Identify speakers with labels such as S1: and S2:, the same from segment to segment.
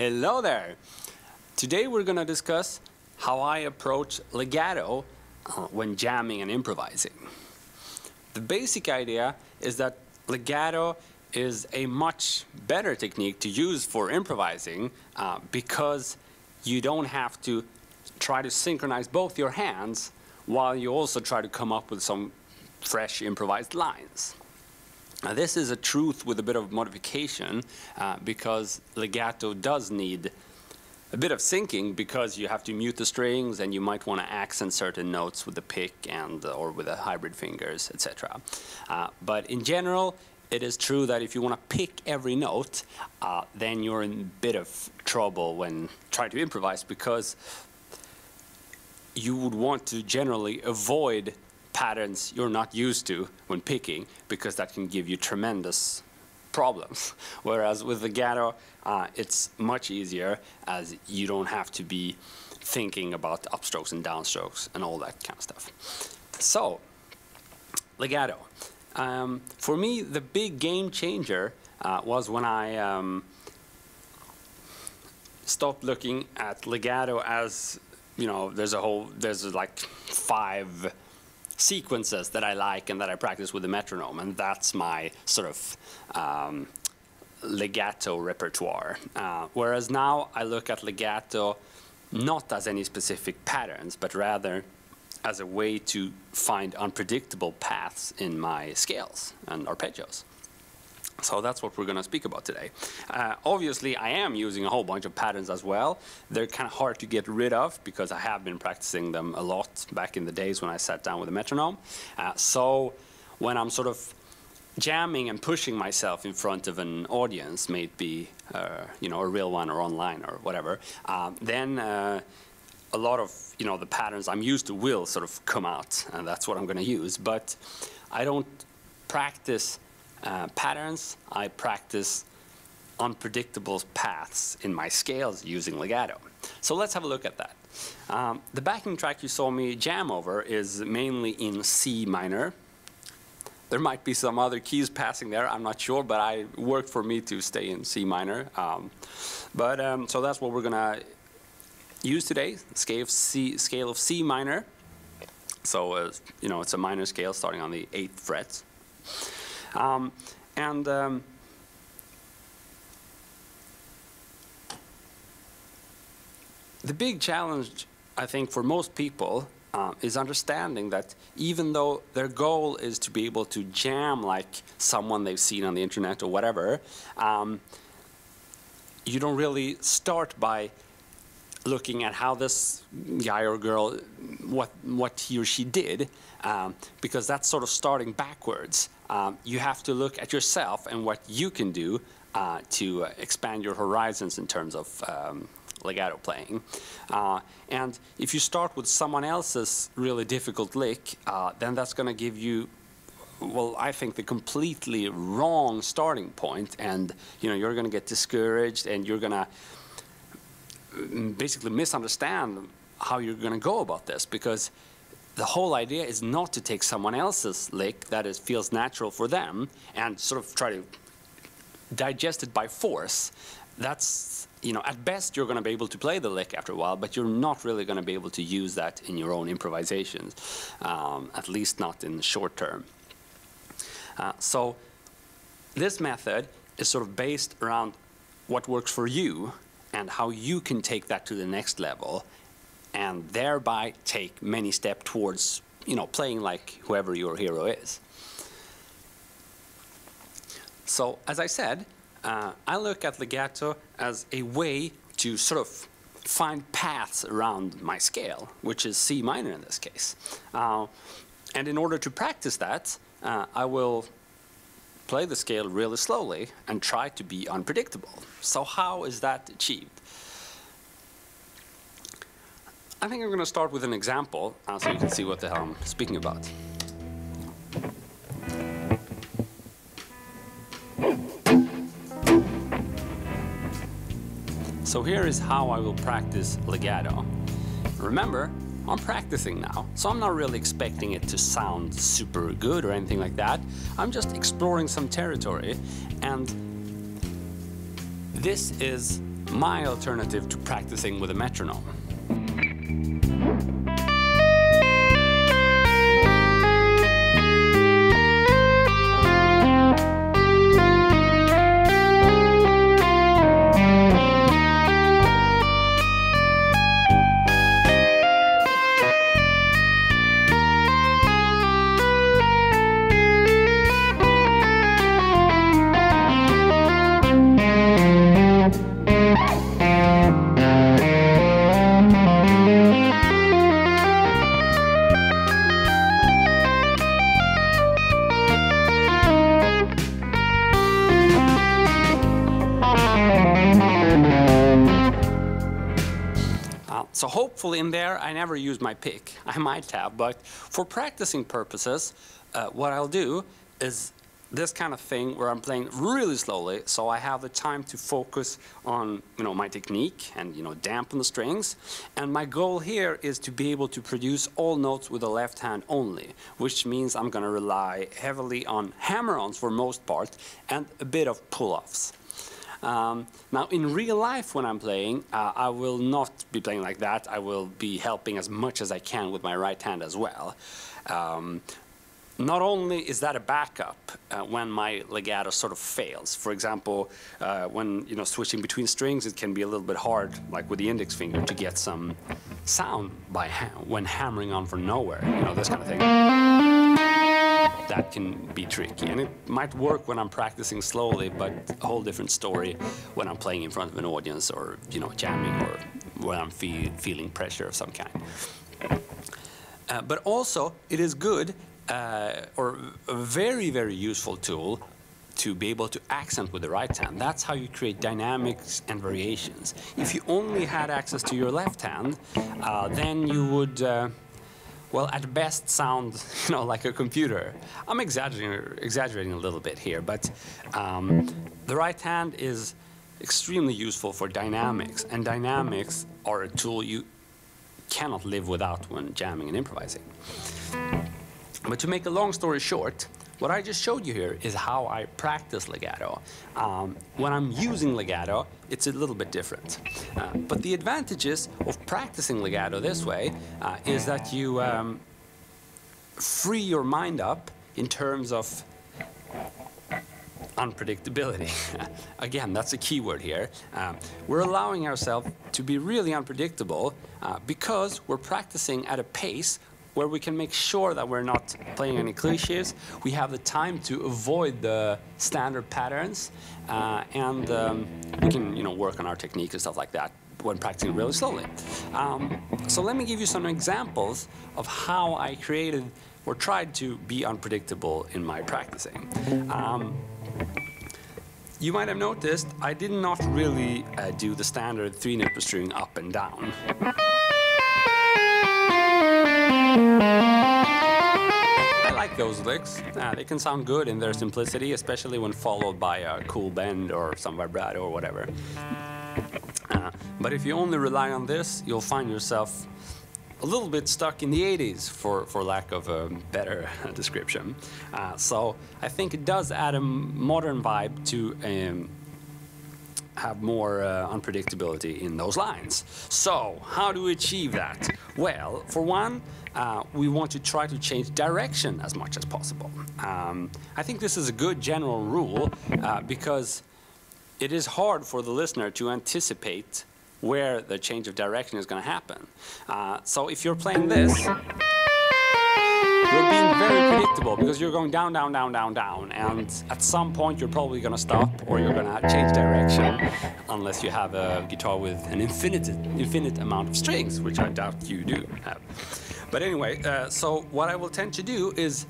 S1: Hello there! Today we're going to discuss how I approach legato when jamming and improvising. The basic idea is that legato is a much better technique to use for improvising because you don't have to try to synchronize both your hands while you also try to come up with some fresh improvised lines. Now, this is a truth with a bit of modification because legato does need a bit of syncing because you have to mute the strings and you might want to accent certain notes with the pick and or with the hybrid fingers, etc. But in general, it is true that if you want to pick every note, then you're in a bit of trouble when trying to improvise because you would want to generally avoid patterns you're not used to when picking, because that can give you tremendous problems. Whereas with legato, it's much easier, as you don't have to be thinking about upstrokes and downstrokes and all that kind of stuff. So, legato. For me, the big game changer was when I stopped looking at legato as, you know, there's like 5 sequences that I like and that I practice with the metronome, and that's my sort of legato repertoire. Whereas now I look at legato not as any specific patterns, but rather as a way to find unpredictable paths in my scales and arpeggios. So that's what we're going to speak about today. Obviously, I am using a whole bunch of patterns as well. They're kind of hard to get rid of because I have been practicing them a lot back in the days when I sat down with a metronome. So when I'm sort of jamming and pushing myself in front of an audience, may it be you know, a real one or online or whatever, then a lot of, you know, the patterns I'm used to will sort of come out, and that's what I'm going to use. But I don't practice patterns. I practice unpredictable paths in my scales using legato. So let's have a look at that. The backing track you saw me jam over is mainly in C minor. There might be some other keys passing there, I'm not sure, but it worked for me to stay in C minor. So that's what we're going to use today, scale of C minor. So, you know, it's a minor scale starting on the 8th fret. The big challenge, I think, for most people is understanding that even though their goal is to be able to jam like someone they've seen on the internet or whatever, you don't really start by looking at how this guy or girl, what he or she did, because that's sort of starting backwards. You have to look at yourself and what you can do to expand your horizons in terms of legato playing. And if you start with someone else's really difficult lick, then that's going to give you, well, I think, the completely wrong starting point, and you know, you're going to get discouraged and you're going to basically misunderstand how you're going to go about this, because the whole idea is not to take someone else's lick that feels natural for them and sort of try to digest it by force. That's, you know, at best you're going to be able to play the lick after a while, but you're not really going to be able to use that in your own improvisations, at least not in the short term. So this method is sort of based around what works for you and how you can take that to the next level and thereby take many steps towards, you know, playing like whoever your hero is. So, as I said, I look at legato as a way to sort of find paths around my scale, which is C minor in this case. And in order to practice that, I will play the scale really slowly and try to be unpredictable. So how is that achieved? I think I'm going to start with an example so you can see what the hell I'm speaking about. So here is how I will practice legato. Remember, I'm practicing now, so I'm not really expecting it to sound super good or anything like that. I'm just exploring some territory, and this is my alternative to practicing with a metronome. So hopefully in there I never use my pick. I might have, but for practicing purposes, what I'll do is this kind of thing where I'm playing really slowly, so I have the time to focus on my technique and dampen the strings. And my goal here is to be able to produce all notes with the left hand only, which means I'm going to rely heavily on hammer-ons for most part and a bit of pull-offs. Now, in real life, when I'm playing, I will not be playing like that. I will be helping as much as I can with my right hand as well. Not only is that a backup when my legato sort of fails. For example, when switching between strings, it can be a little bit hard, like with the index finger, to get some sound when hammering on from nowhere. This kind of thing. That can be tricky, and it might work when I'm practicing slowly, but a whole different story when I'm playing in front of an audience or jamming, or when I'm feeling pressure of some kind. But also, it is good or a very, very useful tool to be able to accent with the right hand. That's how you create dynamics and variations. If you only had access to your left hand, then you would well, at best sound, like a computer. I'm exaggerating a little bit here, but the right hand is extremely useful for dynamics, and dynamics are a tool you cannot live without when jamming and improvising. But to make a long story short, what I just showed you here is how I practice legato. When I'm using legato, it's a little bit different. But the advantages of practicing legato this way is that you free your mind up in terms of unpredictability. Again, that's a key word here. We're allowing ourselves to be really unpredictable because we're practicing at a pace where we can make sure that we're not playing any cliches. We have the time to avoid the standard patterns, and we can work on our technique and stuff like that when practicing really slowly. So let me give you some examples of how I created or tried to be unpredictable in my practicing. You might have noticed I did not really do the standard 3-note per string up and down. I like those licks. They can sound good in their simplicity, especially when followed by a cool bend or some vibrato or whatever. But if you only rely on this, you'll find yourself a little bit stuck in the 80s, for lack of a better description. So I think it does add a modern vibe to have more unpredictability in those lines. So how do we achieve that? Well, for one, we want to try to change direction as much as possible. I think this is a good general rule because it is hard for the listener to anticipate where the change of direction is going to happen. So if you're playing this, you're being very predictable because you're going down, down, down, down, down, and at some point you're probably going to stop or you're going to change direction, unless you have a guitar with an infinite amount of strings, which I doubt you do have. But anyway, so what I will tend to do is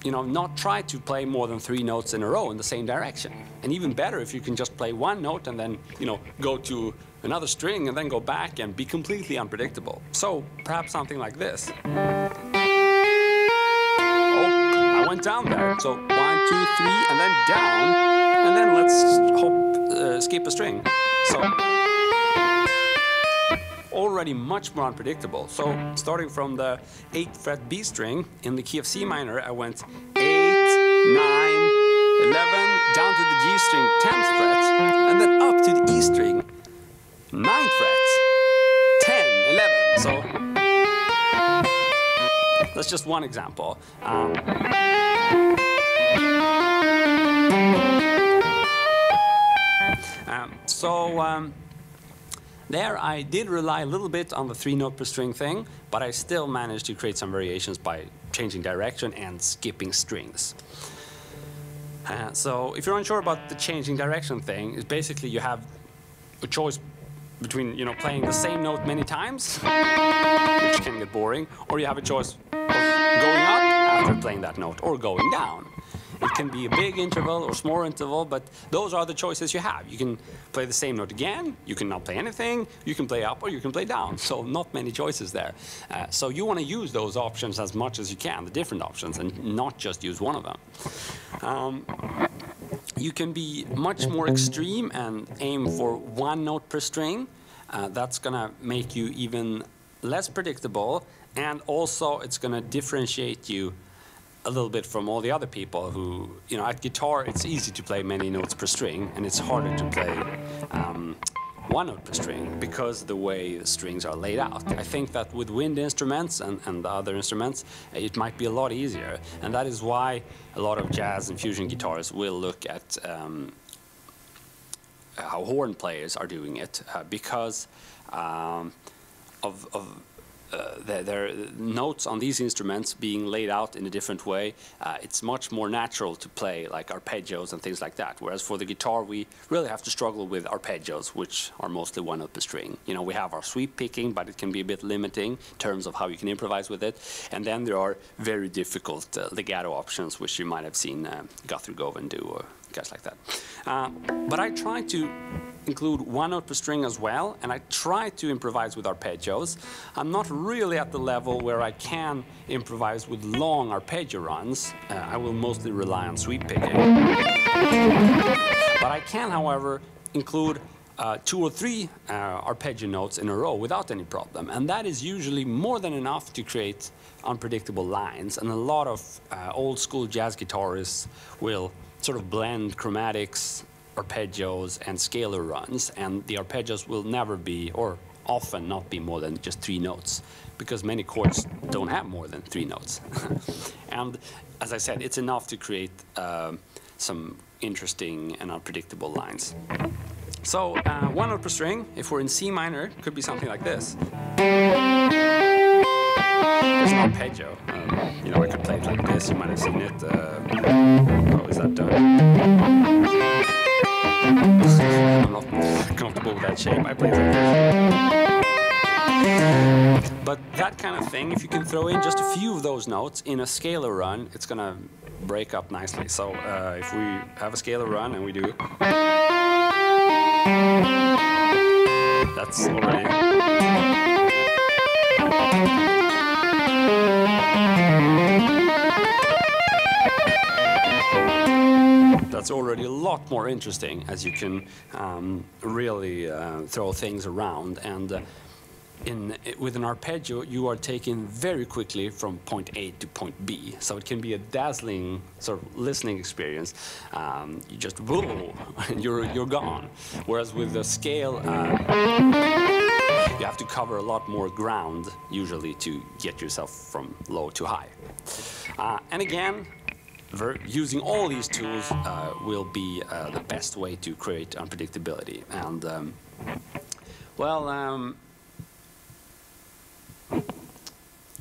S1: not try to play more than 3 notes in a row in the same direction. And even better if you can just play 1 note and then, go to another string and then go back and be completely unpredictable. So perhaps something like this. Oh, I went down there. So 1, 2, 3, and then down. And then let's skip a string. So already much more unpredictable. So starting from the 8th fret B string in the key of C minor, I went 8, 9, 11, down to the G string 10th fret, and then up to the E string 9th fret, 10, 11. So that's just one example. There I did rely a little bit on the 3-note per string thing, but I still managed to create some variations by changing direction and skipping strings. So if you're unsure about the changing direction thing, it's basically you have a choice between playing the same note many times, which can get boring, or you have a choice of going up after playing that note or going down. It can be a big interval or small interval, but those are the choices you have. You can play the same note again, you can not play anything, you can play up or you can play down. So not many choices there. So you want to use those options as much as you can, the different options, and not just use one of them. You can be much more extreme and aim for 1 note per string. That's going to make you even less predictable, and also it's going to differentiate you a little bit from all the other people who, at guitar it's easy to play many notes per string, and it's harder to play 1 note per string because of the way the strings are laid out. I think that with wind instruments and the other instruments, it might be a lot easier, and that is why a lot of jazz and fusion guitars will look at how horn players are doing it, because of their notes on these instruments being laid out in a different way. It's much more natural to play like arpeggios and things like that, whereas for the guitar we really have to struggle with arpeggios, which are mostly 1 note per string. We have our sweep picking, but it can be a bit limiting in terms of how you can improvise with it, and then there are very difficult legato options, which you might have seen Guthrie Govan do, or guys like that. But I try to include 1 note per string as well, and I try to improvise with arpeggios. I'm not really at the level where I can improvise with long arpeggio runs. I will mostly rely on sweep picking. But I can, however, include 2 or 3 arpeggio notes in a row without any problem, and that is usually more than enough to create unpredictable lines, and a lot of old school jazz guitarists will sort of blend chromatics, arpeggios, and scalar runs, and the arpeggios will never be, or often not be, more than just 3 notes, because many chords don't have more than 3 notes. And as I said, it's enough to create some interesting and unpredictable lines. So 1 note per string, if we're in C minor, it could be something like this. There's an arpeggio. I could play it like this. You might have seen it. How is that done? I'm not comfortable with that shape. I play it like this. But that kind of thing, if you can throw in just a few of those notes in a scalar run, it's going to break up nicely. So if we have a scalar run and we do, that's already. That's already a lot more interesting, as you can really throw things around, and with an arpeggio you are taken very quickly from point A to point B, so it can be a dazzling sort of listening experience. You just whoa, and you're gone. Whereas with the scale, you have to cover a lot more ground usually to get yourself from low to high. And again, using all these tools will be the best way to create unpredictability. And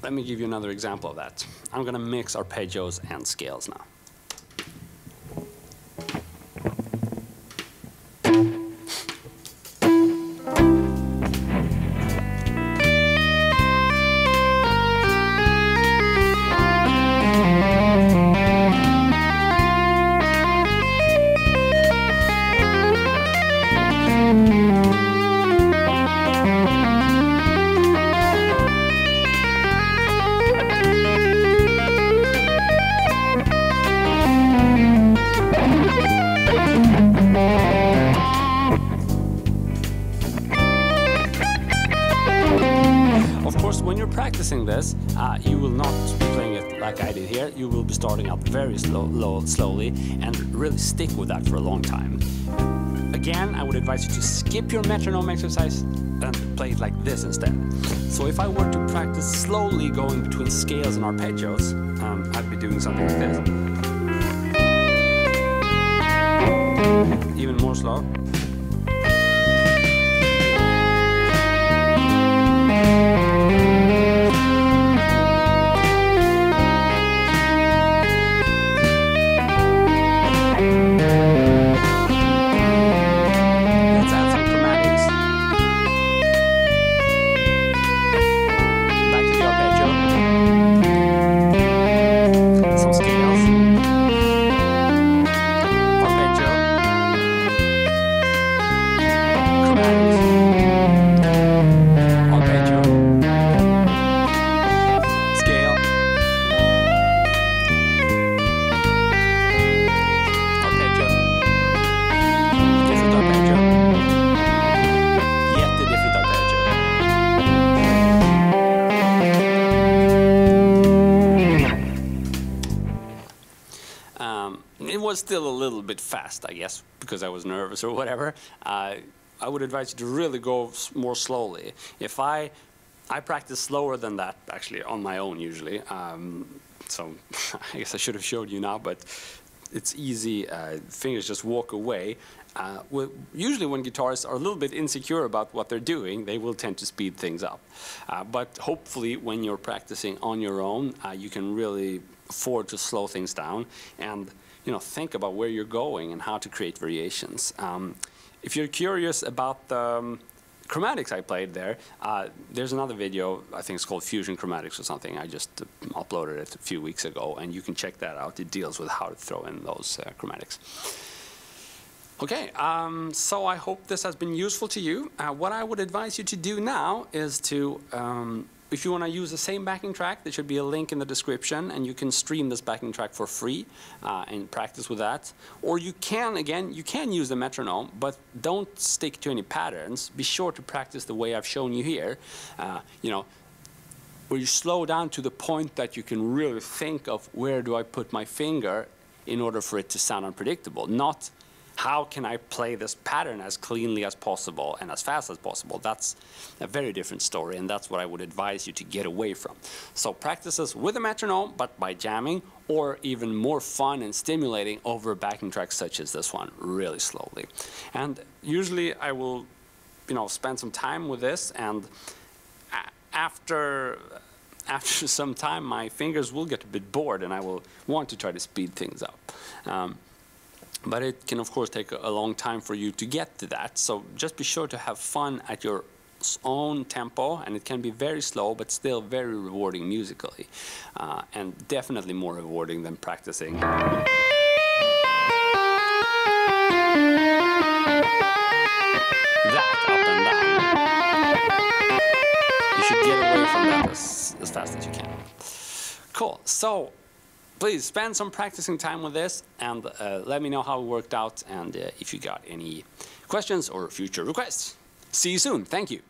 S1: let me give you another example of that. I'm going to mix arpeggios and scales now. Practicing this, you will not be playing it like I did here. You will be starting out very slowly and really stick with that for a long time. again, I would advise you to skip your metronome exercise and play it like this instead. So if I were to practice slowly going between scales and arpeggios, I'd be doing something like this. Even more slow. It was still a little bit fast, I guess, because I was nervous or whatever. I would advise you to really go more slowly. If I practice slower than that, actually, on my own usually. So I guess I should have showed you now, but it's easy. Fingers just walk away. Usually when guitarists are a little bit insecure about what they're doing, they will tend to speed things up. But hopefully when you're practicing on your own, you can really afford to slow things down and think about where you're going and how to create variations. If you're curious about the chromatics I played there, there's another video, I think it's called Fusion Chromatics or something. I just uploaded it a few weeks ago, and you can check that out. It deals with how to throw in those chromatics. Okay, so I hope this has been useful to you. What I would advise you to do now is to, if you want to use the same backing track, there should be a link in the description, and you can stream this backing track for free and practice with that. Or you can, again, you can use the metronome, but don't stick to any patterns. Be sure to practice the way I've shown you here. Where you slow down to the point that you can really think of where do I put my finger in order for it to sound unpredictable, not how can I play this pattern as cleanly as possible and as fast as possible. That's a very different story, and that's what I would advise you to get away from. So practices with a metronome, but by jamming, or even more fun and stimulating over backing tracks such as this one, really slowly. And usually I will, spend some time with this, and after some time, my fingers will get a bit bored, and I will want to try to speed things up. But it can, of course, take a long time for you to get to that. So just be sure to have fun at your own tempo, and it can be very slow, but still very rewarding musically, and definitely more rewarding than practicing. That up and down. You should get away from that as fast as you can. Cool. So please spend some practicing time with this, and let me know how it worked out, and if you got any questions or future requests. See you soon. Thank you.